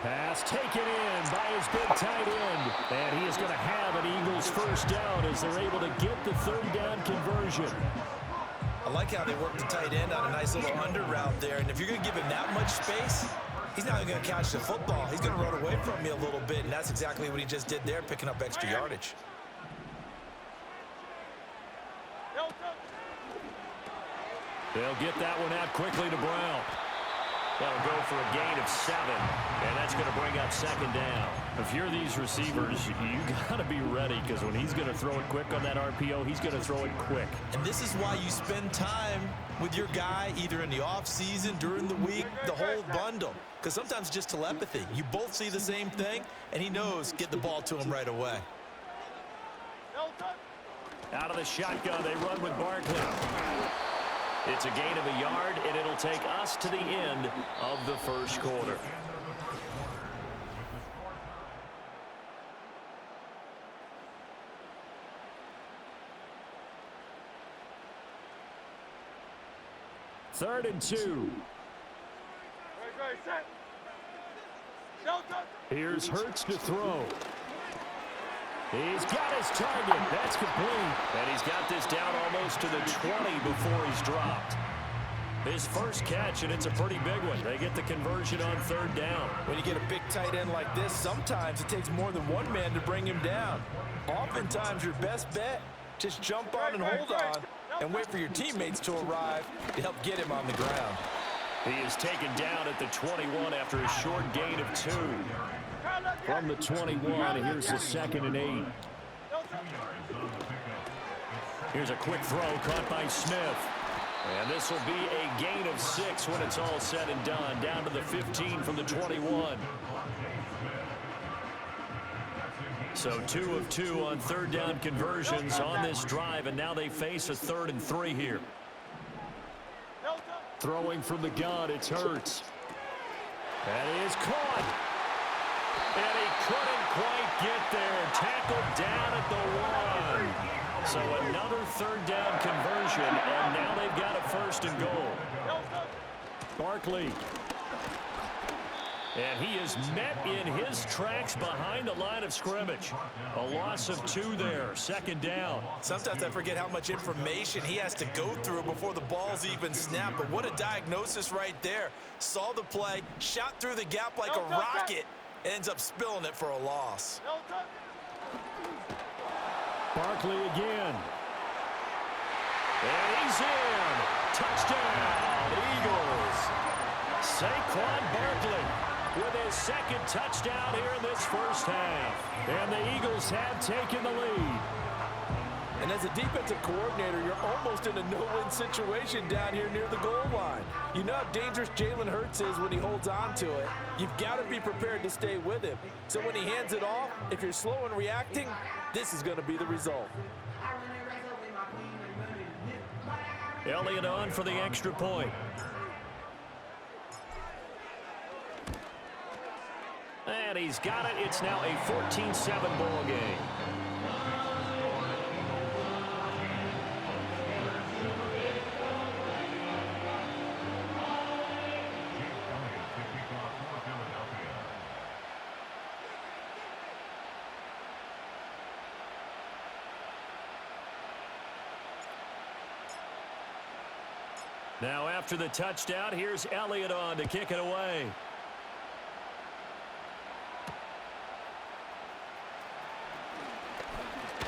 Pass taken in by his big tight end. And he is going to have an Eagles first down as they're able to get the third down conversion. I like how they work the tight end on a nice little under route there. And if you're going to give him that much space, he's not even going to catch the football. He's going to run away from me a little bit, and that's exactly what he just did there, picking up extra yardage. They'll get that one out quickly to Brown. That'll go for a gain of 7, and that's going to bring up second down. If you're these receivers, you got to be ready because when he's going to throw it quick on that RPO, he's going to throw it quick. And this is why you spend time with your guy either in the offseason, during the week, the whole bundle. Because sometimes it's just telepathy. You both see the same thing, and he knows get the ball to him right away. Out of the shotgun, they run with Barkley. It's a gain of a yard, and it'll take us to the end of the first quarter. Third and 2. Here's Hurts to throw. He's got his target. That's complete. And he's got this down almost to the 20 before he's dropped. His first catch, and it's a pretty big one. They get the conversion on third down. When you get a big tight end like this, sometimes it takes more than one man to bring him down. Oftentimes, your best bet, just jump on and hold on and wait for your teammates to arrive to help get him on the ground. He is taken down at the 21 after a short gain of 2. From the 21, here's the 2nd and 8. Here's a quick throw caught by Smith. And this will be a gain of 6 when it's all said and done. Down to the 15 from the 21. So 2 of 2 on third down conversions on this drive, and now they face a 3rd and 3 here. Throwing from the gun, it's Hurts. That is caught. And he couldn't quite get there. Tackled down at the 1. So another third down conversion, and now they've got a 1st and goal. Barkley. And he is met in his tracks behind the line of scrimmage. A loss of 2 there, 2nd down. Sometimes I forget how much information he has to go through before the ball's even snapped. But what a diagnosis right there. Saw the play, shot through the gap like a rocket, ends up spilling it for a loss. Barkley again. And he's in. Touchdown, Eagles. Saquon Barkley with his 2nd touchdown here in this first half. And the Eagles have taken the lead. And as a defensive coordinator, you're almost in a no-win situation down here near the goal line. You know how dangerous Jalen Hurts is when he holds on to it. You've got to be prepared to stay with him. So when he hands it off, if you're slow in reacting, this is going to be the result. Elliott on for the extra point. And he's got it. It's now a 14-7 ball game. Now after the touchdown, here's Elliott on to kick it away.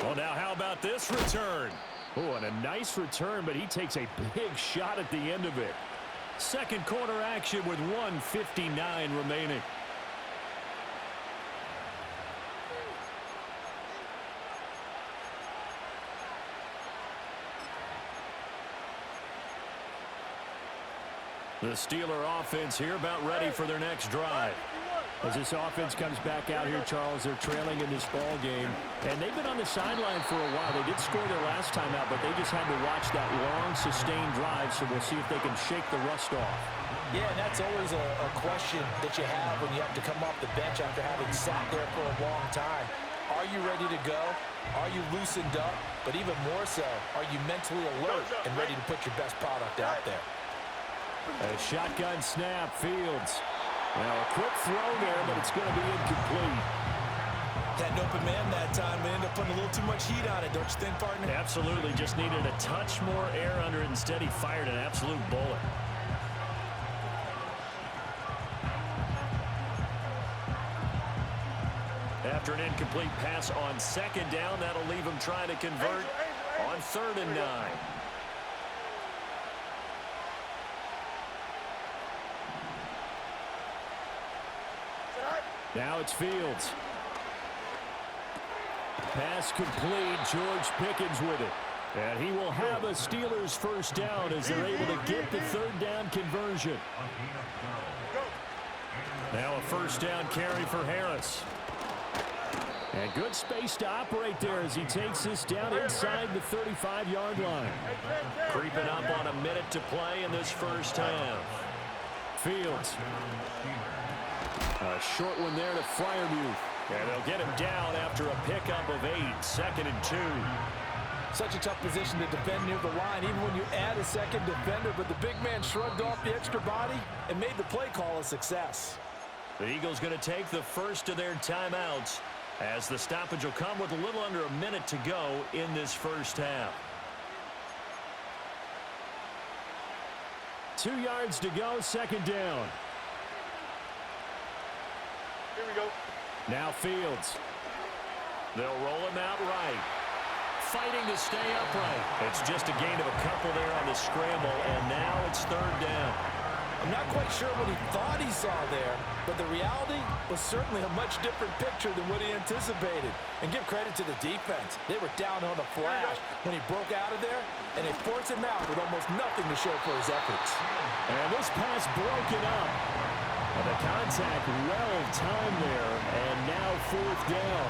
Well, now how about this return? Oh, and a nice return, but he takes a big shot at the end of it. Second quarter action with 1:59 remaining. The Steeler offense here about ready for their next drive. As this offense comes back out here, Charles, they're trailing in this ball game. And they've been on the sideline for a while. They did score their last time out, but they just had to watch that long, sustained drive, so we'll see if they can shake the rust off. Yeah, and that's always a question that you have when you have to come off the bench after having sat there for a long time. Are you ready to go? Are you loosened up? But even more so, are you mentally alert and ready to put your best product out there? A shotgun snap, Fields. Now a quick throw there, but it's going to be incomplete. Had an open man that time, but ended up putting a little too much heat on it, don't you think, partner? Absolutely, just needed a touch more air under it. Instead, he fired an absolute bullet. After an incomplete pass on second down, that'll leave him trying to convert on 3rd and 9. Now it's Fields. Pass complete. George Pickens with it. And he will have a Steelers first down as they're able to get the 3rd down conversion. Now a first down carry for Harris. And good space to operate there as he takes this down inside the 35-yard line. Creeping up on a minute to play in this first half. Fields. A short one there to Freiermuth. And they'll get him down after a pickup of 8, 2nd and 2. Such a tough position to defend near the line, even when you add a second defender. But the big man shrugged off the extra body and made the play call a success. The Eagles going to take the first of their timeouts as the stoppage will come with a little under a minute to go in this first half. 2 yards to go, 2nd down. Here we go. Now Fields. They'll roll him out right. Fighting to stay upright. It's just a gain of a couple there on the scramble, and now it's 3rd down. I'm not quite sure what he thought he saw there, but the reality was certainly a much different picture than what he anticipated. And give credit to the defense. They were down on the flash when he broke out of there, and they forced him out with almost nothing to show for his efforts. And this pass broken up. And the contact well timed there, and now 4th down.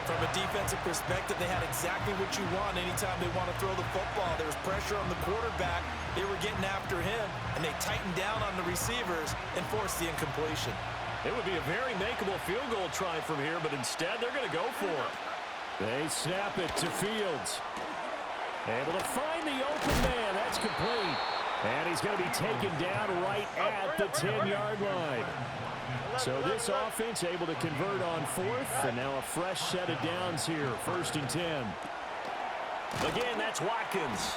From a defensive perspective, they had exactly what you want anytime they want to throw the football. There was pressure on the quarterback. They were getting after him, and they tightened down on the receivers and forced the incompletion. It would be a very makeable field goal try from here, but instead they're going to go for it. They snap it to Fields. Able to find the open man. That's complete. And he's going to be taken down right at the 10-yard line. So this offense able to convert on 4th, and now a fresh set of downs here, 1st and 10. Again, that's Watkins.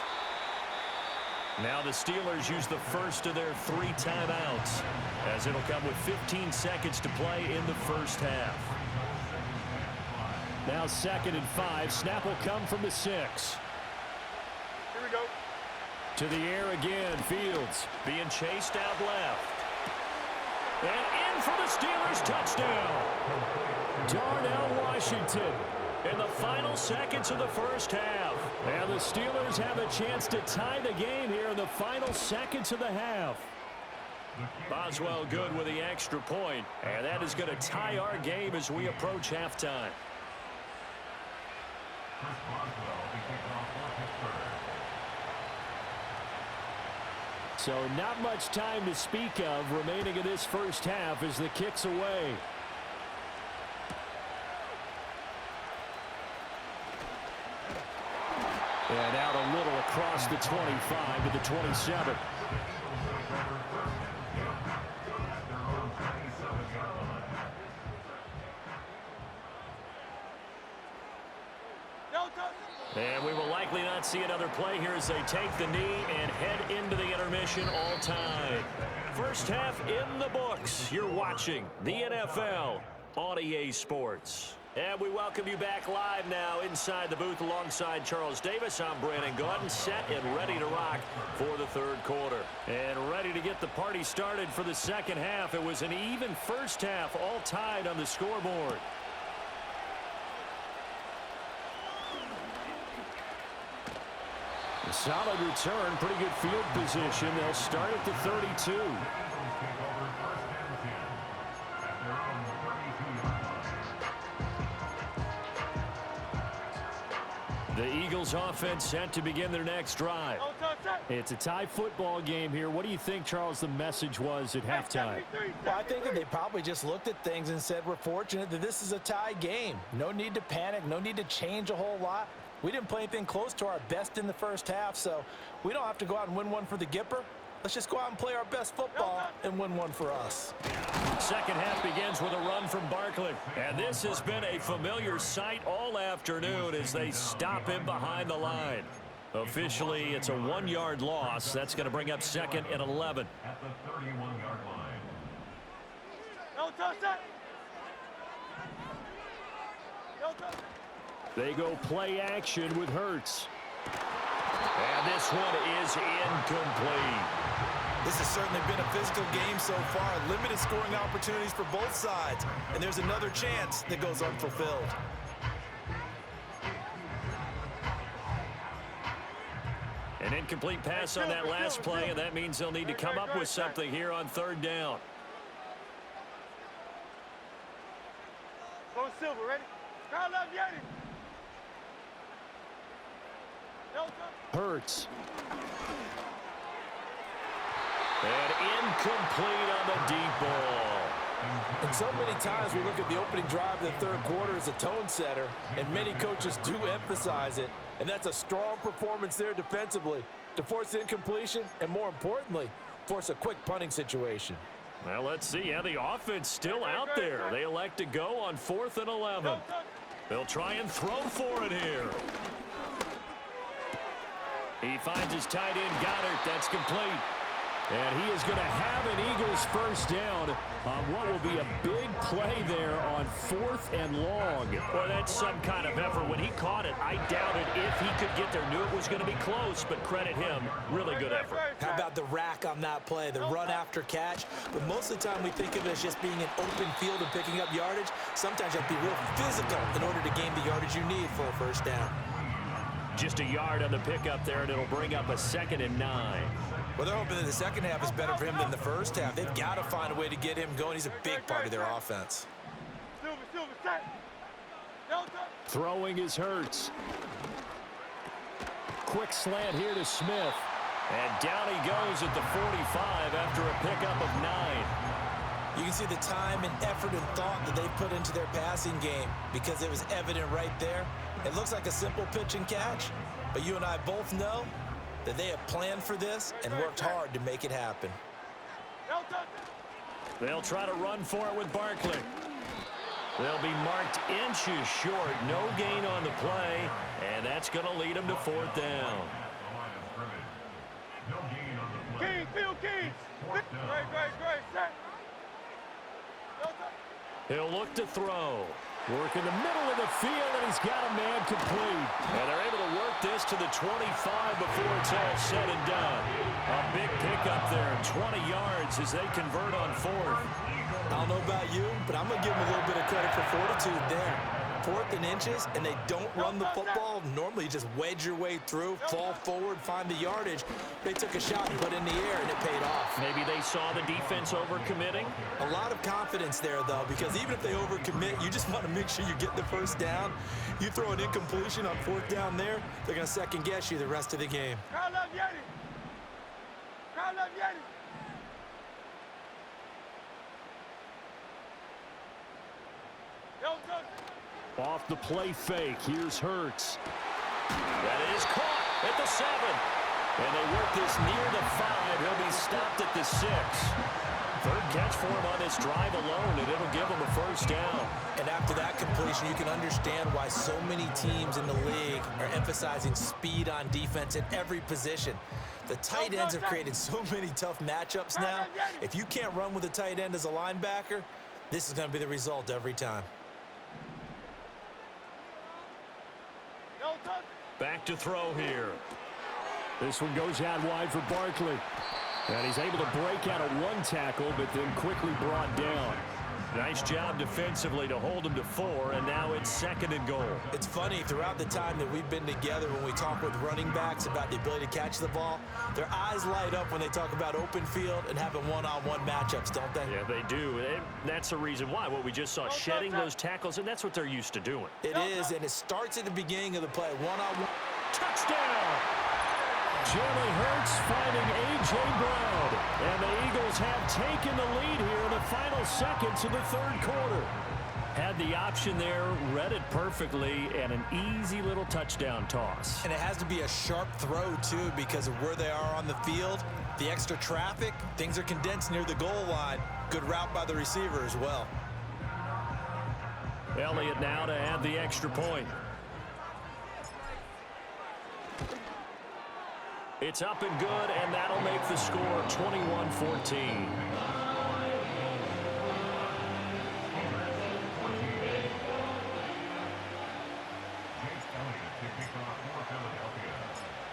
Now the Steelers use the first of their 3 timeouts, as it'll come with 15 seconds to play in the first half. Now 2nd and 5. Snap will come from the 6. Here we go. To the air again, Fields being chased out left. And in for the Steelers touchdown. Darnell Washington in the final seconds of the first half. And the Steelers have a chance to tie the game here in the final seconds of the half. Boswell good with the extra point, and that is going to tie our game as we approach halftime. So not much time to speak of remaining in this first half as the kick's away. And out a little across the 25 to the 27. And we will likely not see another play here as they take the knee and head into the intermission all time. First half in the books. You're watching the NFL on EA Sports. And we welcome you back live now inside the booth alongside Charles Davis. I'm Brandon Gaudin, set and ready to rock for the 3rd quarter. And ready to get the party started for the second half. It was an even first half, all tied on the scoreboard. A solid return, pretty good field position. They'll start at the 32. The Eagles offense set to begin their next drive. It's a tie football game here. What do you think, Charles, the message was at halftime? Well, I think that they probably just looked at things and said, we're fortunate that this is a tie game. No need to panic, no need to change a whole lot. We didn't play anything close to our best in the first half, so we don't have to go out and win one for the Gipper. Let's just go out and play our best football and win one for us. Second half begins with a run from Barkley. And this has been a familiar sight all afternoon as they stop him behind the line. Officially, it's a 1-yard loss. That's going to bring up 2nd and 11. At the 31-yard line. No touch that. No touch. They go play action with Hurts. And this one is incomplete. This has certainly been a physical game so far. Limited scoring opportunities for both sides. And there's another chance that goes unfulfilled. An incomplete pass on that last play, and that means they'll need to come up with something here on 3rd down. Go Silver, ready? Crowd left, Yeti. No touch. Hurts. And incomplete on the deep ball. And so many times we look at the opening drive of the 3rd quarter as a tone setter, and many coaches do emphasize it. And that's a strong performance there defensively to force incompletion and, more importantly, force a quick punting situation. Well, let's see how the offense still out there. They elect to go on 4th and 11. They'll try and throw for it here. He finds his tight end, Goddard. That's complete. And he is going to have an Eagles first down on what will be a big play there on 4th and long. Well, that's some kind of effort. When he caught it, I doubted if he could get there. Knew it was going to be close, but credit him. Really good effort. How about the rack on that play, the run after catch? But most of the time we think of it as just being an open field and picking up yardage. Sometimes you have to be real physical in order to gain the yardage you need for a first down. Just a yard on the pickup there, and it'll bring up a 2nd and 9. Well, they're hoping that the second half is better for him than the first half. They've got to find a way to get him going. He's a big part of their offense. Silver, set. No touch. Throwing is Hurts. Quick slant here to Smith. And down he goes at the 45 after a pickup of 9. You can see the time and effort and thought that they put into their passing game because it was evident right there. It looks like a simple pitch and catch, but you and I both know that they have planned for this and worked hard to make it happen. No touch. They'll try to run for it with Barkley. They'll be marked inches short. No gain on the play, and that's going to lead them to 4th down. King, Field King. Great, set. No touch. He'll look to throw. Work in the middle of the field, and he's got a man complete. And they're able to work this to the 25 before it's all said and done. A big pickup there, 20 yards as they convert on 4th. I don't know about you, but I'm going to give them a little bit of credit for fortitude there. 4th and inches, and they don't run the football. Normally, you just wedge your way through, fall forward, find the yardage. They took a shot and put it in the air, and it paid off. Maybe they saw the defense overcommitting. A lot of confidence there, though, because even if they overcommit, you just want to make sure you get the first down. You throw an incompletion on 4th down there, they're going to second-guess you the rest of the game. Crowd left, Yeti. Crowd left, Yeti. No touch. Off the play fake, here's Hurts. That is caught at the 7. And they work this near the 5. He'll be stopped at the 6. 3rd catch for him on this drive alone, and it'll give him a first down. And after that completion, you can understand why so many teams in the league are emphasizing speed on defense at every position. The tight ends have created so many tough matchups now. If you can't run with a tight end as a linebacker, this is going to be the result every time. Back to throw here. This one goes out wide for Barkley. And he's able to break out of 1 tackle, but then quickly brought down. Nice job defensively to hold him to 4, and now it's 2nd and goal. It's funny, throughout the time that we've been together, when we talk with running backs about the ability to catch the ball, their eyes light up when they talk about open field and having one-on-one matchups, don't they? Yeah, they do. And that's the reason why. What we just saw, shedding those tackles, and that's what they're used to doing. It is, and it starts at the beginning of the play. One-on-one. Touchdown! Jalen Hurts finding A.J. Brown. And the Eagles have taken the lead here in the final seconds of the 3rd quarter. Had the option there, read it perfectly, and an easy little touchdown toss. And it has to be a sharp throw, too, because of where they are on the field. The extra traffic, things are condensed near the goal line. Good route by the receiver as well. Elliott now to add the extra point. It's up and good, and that'll make the score 21-14.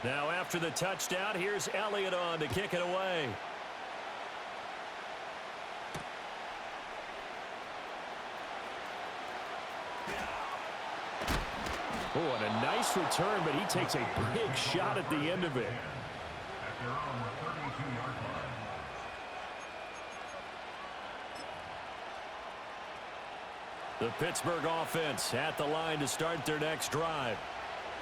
Now after the touchdown, here's Elliott on to kick it away. Oh, and a nice return, but he takes a big shot at the end of it. The Pittsburgh offense at the line to start their next drive.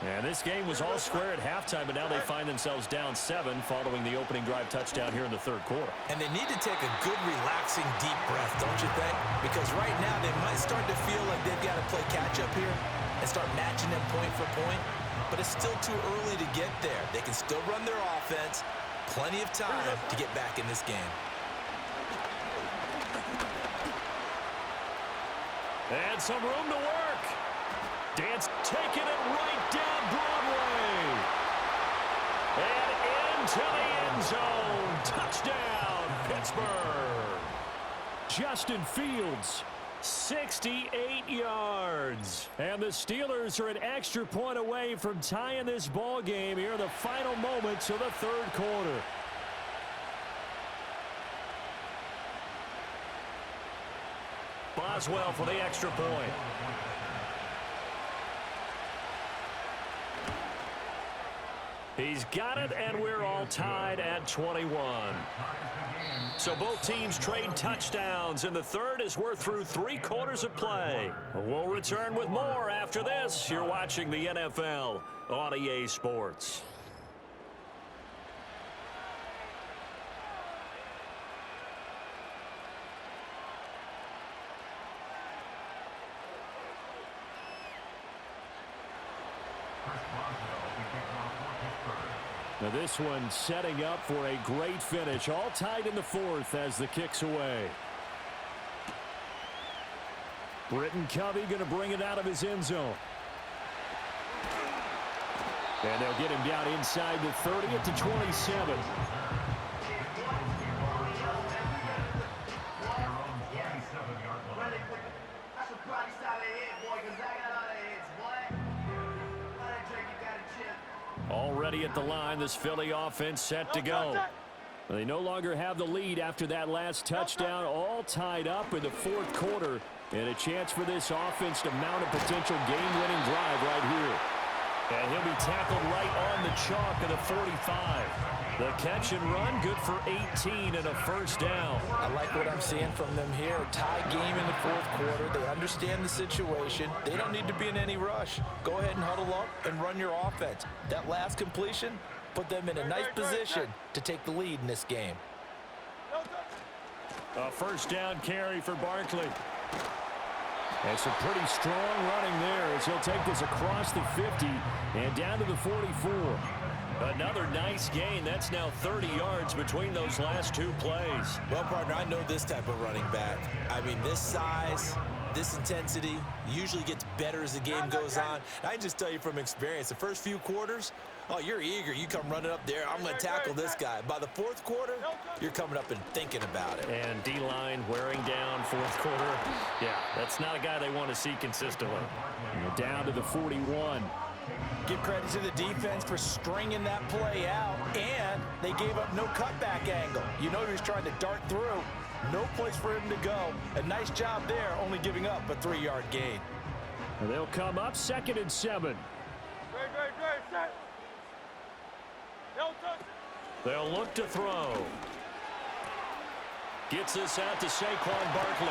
And this game was all square at halftime, but now they find themselves down 7 following the opening drive touchdown here in the third quarter. And they need to take a good, relaxing, deep breath, don't you think? Because right now they might start to feel like they've got to play catch-up here and start matching them point for point. But it's still too early to get there. They can still run their offense. Plenty of time to get back in this game. And some room to work. Dance taking it right down Broadway. And into the end zone. Touchdown, Pittsburgh. Justin Fields, 68 yards. And the Steelers are an extra point away from tying this ball game here in the final moments of the third quarter. Boswell for the extra point. He's got it, and we're all tied at 21. So both teams trade touchdowns, and the third as we're through 3 quarters of play. We'll return with more after this. You're watching the NFL on EA Sports. Now this one setting up for a great finish. All tied in the fourth as the kick's away. Britton Covey going to bring it out of his end zone. And they'll get him down inside the 30 at the 27. Already at the line, this Philly offense set to go. They no longer have the lead after that last touchdown, all tied up in the fourth quarter, and a chance for this offense to mount a potential game-winning drive right here. And he'll be tackled right on the chalk of the 45. The catch and run, good for 18 and a first down. I like what I'm seeing from them here. A tie game in the fourth quarter. They understand the situation. They don't need to be in any rush. Go ahead and huddle up and run your offense. That last completion put them in a nice position to take the lead in this game. A first down carry for Barkley. And some pretty strong running there as he'll take this across the 50 and down to the 44. Another nice gain. That's now 30 yards between those last 2 plays. Well, partner, I know this type of running back. I mean, this size, this intensity usually gets better as the game goes on. I can just tell you from experience, the first few quarters, oh, you're eager. You come running up there. I'm going to tackle this guy. By the fourth quarter, you're coming up and thinking about it. And D-line wearing down fourth quarter. Yeah, that's not a guy they want to see consistently. Down to the 41. Give credit to the defense for stringing that play out, and they gave up no cutback angle. You know he was trying to dart through. No place for him to go. A nice job there, only giving up a 3-yard gain. And they'll come up 2nd and 7. They'll look to throw. Gets this out to Saquon Barkley.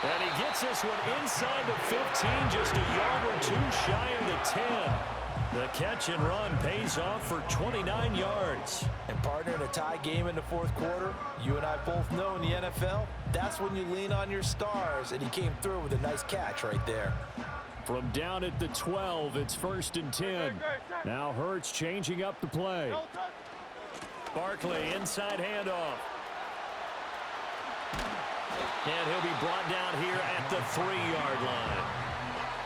And he gets this one inside the 15, just a yard or 2 shy of the 10. The catch and run pays off for 29 yards. And partner, in a tie game in the fourth quarter, you and I both know in the NFL, that's when you lean on your stars, and he came through with a nice catch right there. From down at the 12, it's 1st and 10. Now Hurts changing up the play. Barkley, inside handoff. And he'll be brought down here at the 3-yard line.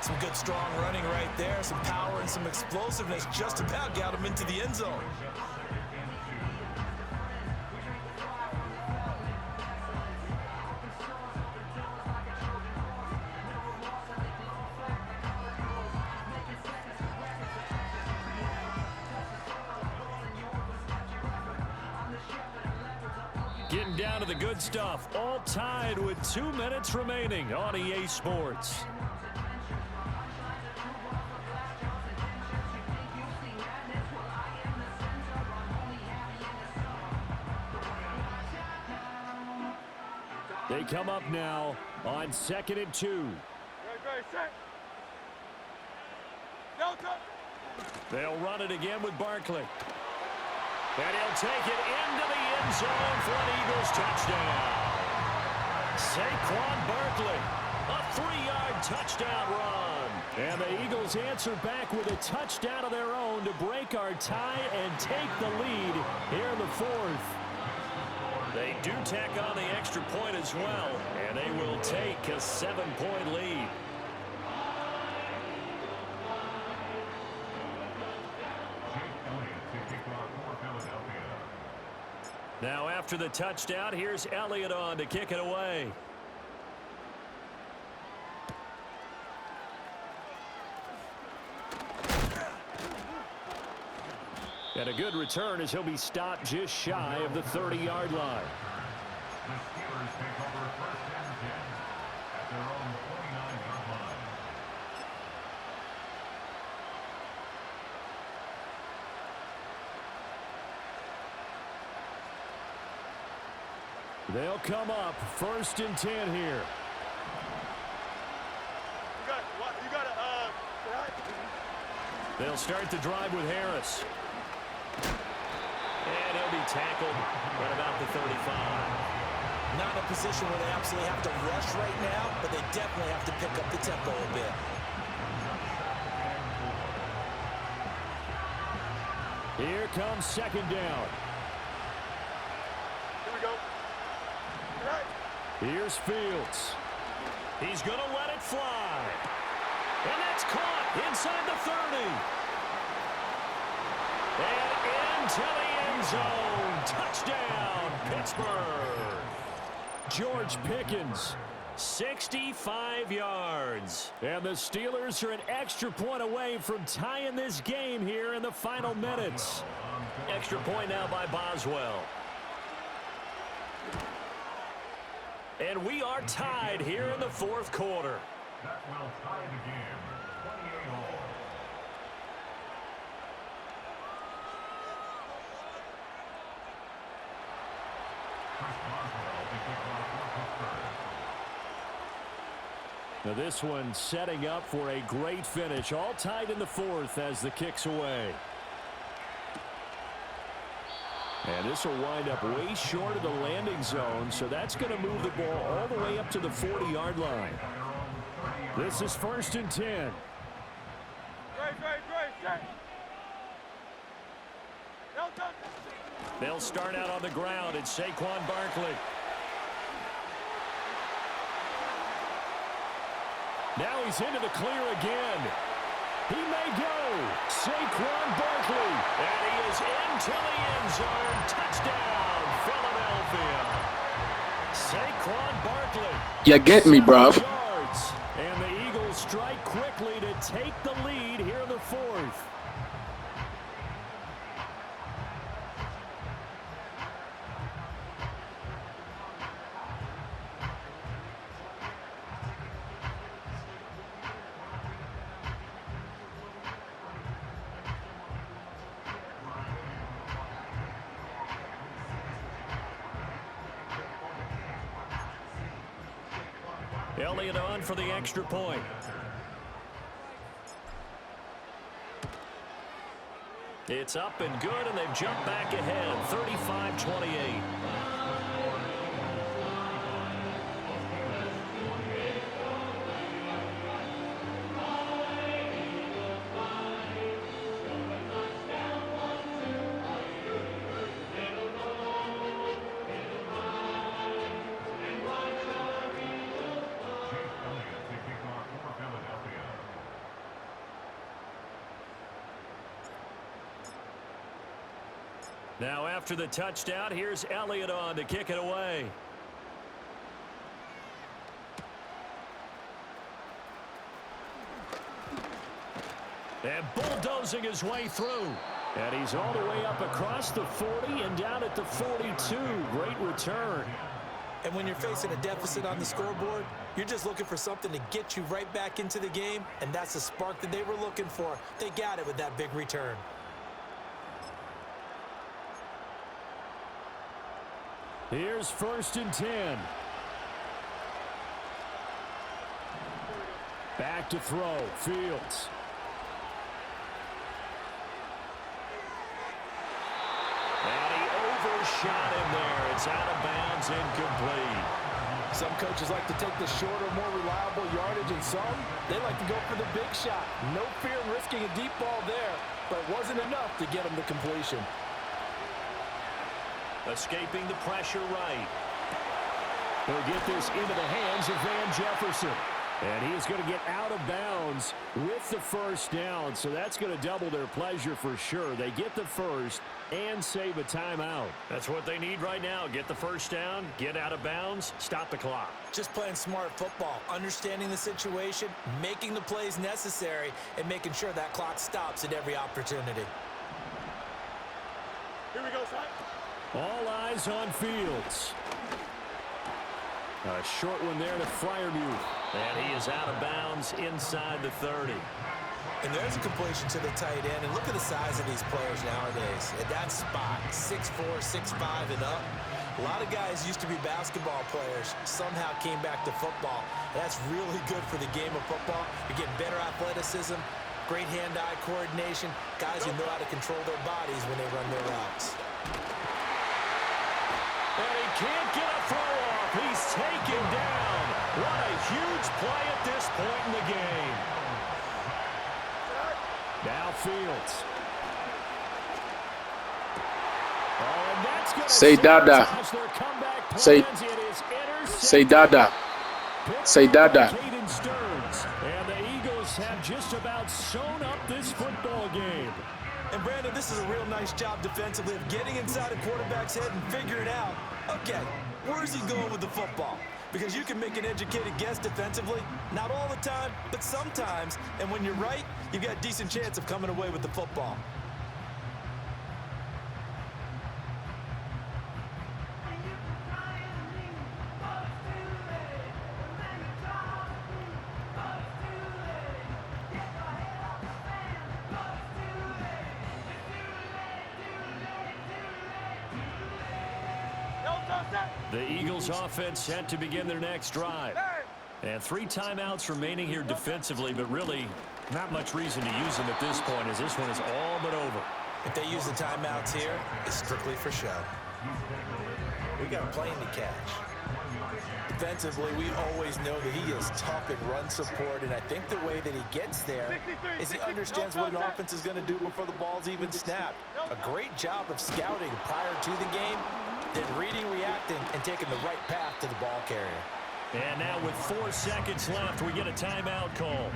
Some good, strong running right there. Some power and some explosiveness just about got him into the end zone. Getting down to the good stuff. All tied with 2 minutes remaining on EA Sports. They come up now on 2nd and 2. They'll run it again with Barkley. And he'll take it into the end zone for an Eagles touchdown. Saquon Barkley, a 3-yard touchdown run. And the Eagles answer back with a touchdown of their own to break our tie and take the lead here in the 4th. They do tack on the extra point as well, and they will take a 7-point lead. Now after the touchdown, here's Elliott on to kick it away. And a good return as he'll be stopped just shy of the 30-yard line. The Steelers take over 1st and 10 at their own 49-yard line. They'll come up 1st and 10 here. They'll start the drive with Harris. And he'll be tackled at about the 35. Not in a position where they absolutely have to rush right now, but they definitely have to pick up the tempo a bit. Here comes 2nd down. Here we go. Here's Fields. He's going to let it fly. And that's caught inside the 30. And into the end zone. Touchdown, Pittsburgh. George Pickens, 65 yards. And the Steelers are an extra point away from tying this game here in the final minutes. Extra point now by Boswell. And we are tied here in the 4th quarter. That will tie the game, 28 all. Chris Boswell, the kickoff for Pittsburgh. Now this one setting up for a great finish. All tied in the 4th as the kick's away. And this will wind up way short of the landing zone, so that's going to move the ball all the way up to the 40-yard line. This is 1st and 10. They'll start out on the ground. It's Saquon Barkley. Now he's into the clear again. He may go. Saquon Barkley. And he is into the end zone. Touchdown, Philadelphia. Saquon Barkley. You get me, bruv. Yards. And the Eagles strike quickly to take the lead here in the 4th. Elliott on for the extra point. It's up and good, and they've jumped back ahead, 35-28. Now after the touchdown, here's Elliott on to kick it away. And bulldozing his way through. And he's all the way up across the 40 and down at the 42. Great return. And when you're facing a deficit on the scoreboard, you're just looking for something to get you right back into the game, and that's the spark that they were looking for. They got it with that big return. Here's 1st and 10. Back to throw. Fields. And he overshot him there. It's out of bounds, incomplete. Some coaches like to take the shorter, more reliable yardage, and some, they like to go for the big shot. No fear in risking a deep ball there, but it wasn't enough to get him to completion. Escaping the pressure right. He'll get this into the hands of Van Jefferson. And he is going to get out of bounds with the 1st down. So that's going to double their pleasure for sure. They get the first and save a timeout. That's what they need right now. Get the 1st down, get out of bounds, stop the clock. Just playing smart football, understanding the situation, making the plays necessary, and making sure that clock stops at every opportunity. Here we go, son. All eyes on Fields. A short one there to Freiermuth. And he is out of bounds inside the 30. And there's a completion to the tight end. And look at the size of these players nowadays. At that spot, 6'4", 6'5", and up. A lot of guys used to be basketball players, somehow came back to football. That's really good for the game of football. You're getting better athleticism, great hand-eye coordination, guys who know how to control their bodies when they run their routes. And he can't get a throw off. He's taken down. What a huge play at this point in the game. Now Fields. Oh, and that's going to Say Dada. Say Dada. Say Dada. And the Eagles have just about sewn up this football game. And Brandon, this is a real nice job defensively of getting inside a quarterback's head and figuring out, okay, where's he going with the football? Because you can make an educated guess defensively, not all the time, but sometimes. And when you're right, you've got a decent chance of coming away with the football. The Eagles offense set to begin their next drive. And 3 timeouts remaining here defensively, but really not much reason to use them at this point as this one is all but over. If they use the timeouts here, it's strictly for show. We got a plane to catch. Defensively, we always know that he is tough in run support, and I think the way that he gets there is he understands what an offense is going to do before the ball's even snapped. A great job of scouting prior to the game, then reading, reacting, and taking the right path to the ball carrier. And now with 4 seconds left, we get a timeout call.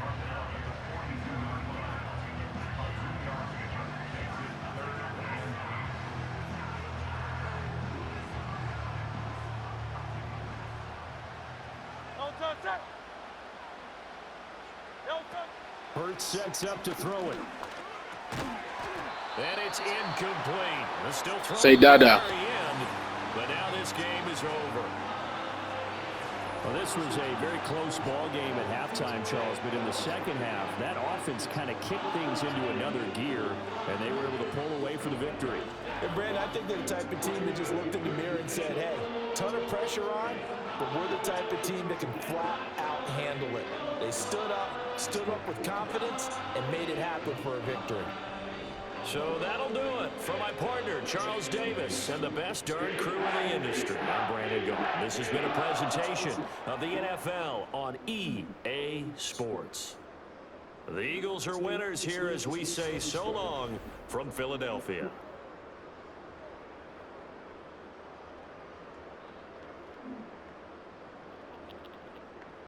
Hurts sets up to throw it. And it's incomplete. They're still throwing Say Dada. at the very end, but now this game is over. Well, this was a very close ball game at halftime, Charles, but in the second half, that offense kind of kicked things into another gear, and they were able to pull away for the victory. And Brandon, I think they're the type of team that just looked in the mirror and said, hey, ton of pressure on, but we're the type of team that can flat out handle it. They stood up with confidence, and made it happen for a victory. So that'll do it. For my partner, Charles Davis, and the best darn crew in the industry, I'm Brandon Gaunt. This has been a presentation of the NFL on EA Sports. The Eagles are winners here as we say so long from Philadelphia.